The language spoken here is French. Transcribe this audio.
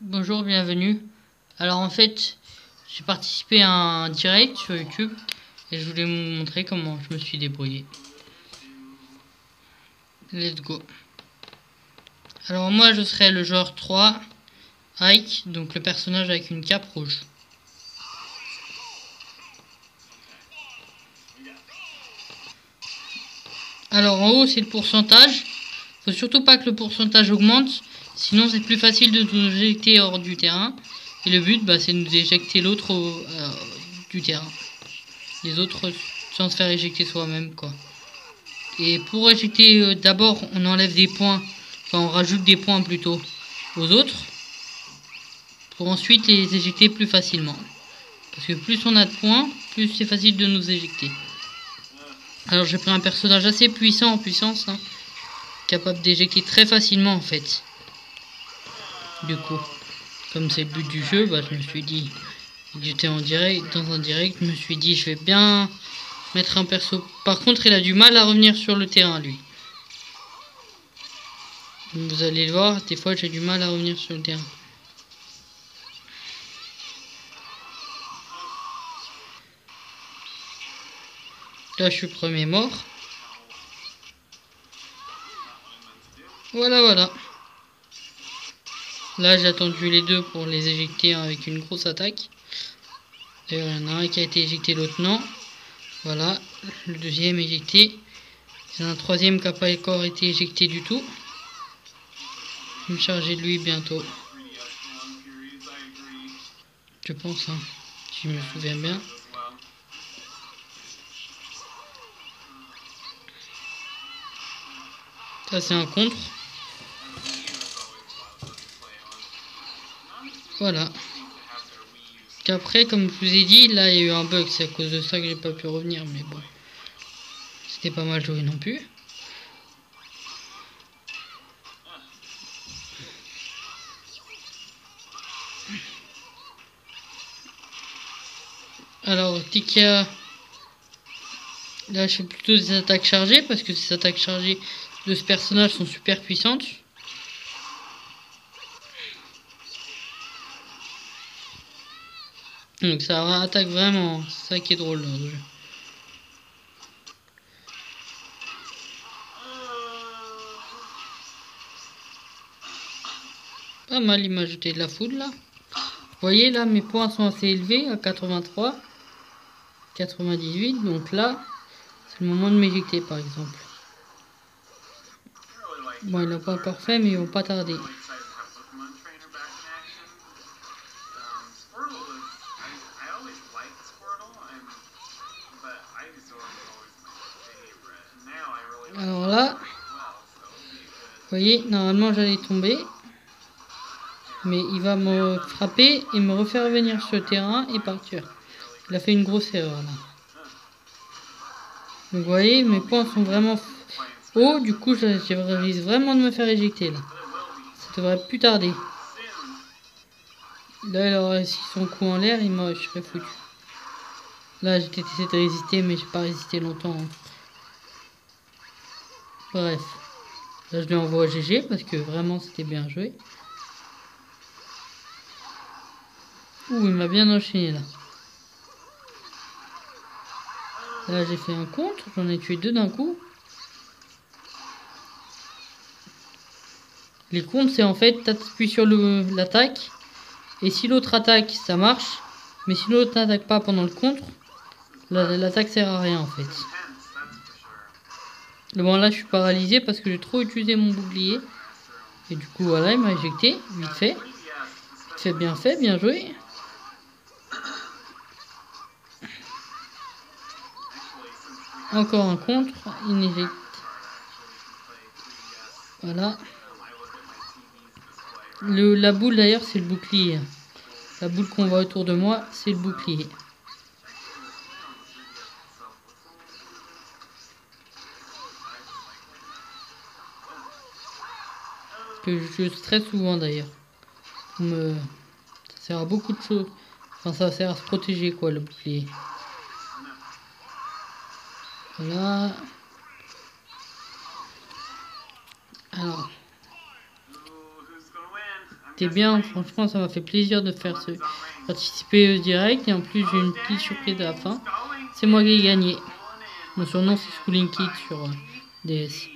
Bonjour, bienvenue. Alors en fait, j'ai participé à un direct sur YouTube et je voulais vous montrer comment je me suis débrouillé. Let's go. Alors moi je serai le joueur 3, Ike, donc le personnage avec une cape rouge. Alors en haut c'est le pourcentage. Faut surtout pas que le pourcentage augmente, sinon c'est plus facile de nous éjecter hors du terrain. Et le but c'est de nous éjecter l'autre du terrain. Les autres sans se faire éjecter soi-même quoi. Et pour éjecter d'abord on enlève des points, enfin on rajoute des points plutôt aux autres. Pour ensuite les éjecter plus facilement. Parce que plus on a de points, plus c'est facile de nous éjecter. Alors j'ai pris un personnage assez puissant en puissance, hein, capable d'éjecter très facilement en fait. Du coup, comme c'est le but du jeu, je me suis dit, j'étais en direct, dans un direct, je me suis dit je vais bien mettre un perso. Par contre il a du mal à revenir sur le terrain lui. Vous allez le voir, des fois j'ai du mal à revenir sur le terrain. Là je suis premier mort. Voilà. Là j'ai attendu les deux pour les éjecter avec une grosse attaque. D'ailleurs il y en a un qui a été éjecté, l'autre non. Voilà, le deuxième éjecté. Il y en a un troisième qui n'a pas encore été éjecté du tout. Je vais me charger de lui bientôt. Je pense, hein, si je me souviens bien. Ça c'est un contre. Voilà. Qu'après, comme je vous ai dit, là il y a eu un bug. C'est à cause de ça que j'ai pas pu revenir. Mais bon, c'était pas mal joué non plus. Alors, Tikia, là je fais plutôt des attaques chargées parce que ces attaques chargées de ce personnage sont super puissantes. Donc ça attaque vraiment, c'est ça qui est drôle dans le jeu. Pas mal, il m'a ajouté de la foudre là. Vous voyez là, mes points sont assez élevés, à 83, 98, donc là, c'est le moment de m'éjecter par exemple. Bon, il l'a pas encore fait, mais ils vont pas tarder. Alors là, vous voyez, normalement j'allais tomber. Mais il va me frapper et me refaire revenir sur le terrain et partir. Il a fait une grosse erreur là. Donc vous voyez, mes points sont vraiment hauts. Du coup, je risque vraiment de me faire éjecter là. Ça devrait plus tarder. Là, il aurait réussi son coup en l'air, je serais foutu. Là, j'ai essayé de résister, mais j'ai pas résisté longtemps. Hein. Bref. Là, je lui envoie GG parce que vraiment, c'était bien joué. Ouh, il m'a bien enchaîné là. Là, j'ai fait un contre. J'en ai tué deux d'un coup. Les comptes, c'est en fait, t'appuies sur l'attaque. Et si l'autre attaque, ça marche. Mais si l'autre n'attaque pas pendant le contre, l'attaque sert à rien en fait. Bon là je suis paralysé parce que j'ai trop utilisé mon bouclier. Et du coup voilà, il m'a éjecté, vite fait. Vite fait, bien joué. Encore un contre, il éjecte. Voilà. La boule d'ailleurs c'est le bouclier. La boule qu'on voit autour de moi, c'est le bouclier. Que je stresse souvent d'ailleurs. Ça sert à beaucoup de choses. Enfin ça sert à se protéger quoi le bouclier. Voilà. Alors. C'était bien, franchement, ça m'a fait plaisir de faire participer au direct. Et en plus, j'ai une petite surprise à la fin. C'est moi qui ai gagné. Mon surnom, c'est Schooling Kid sur DS.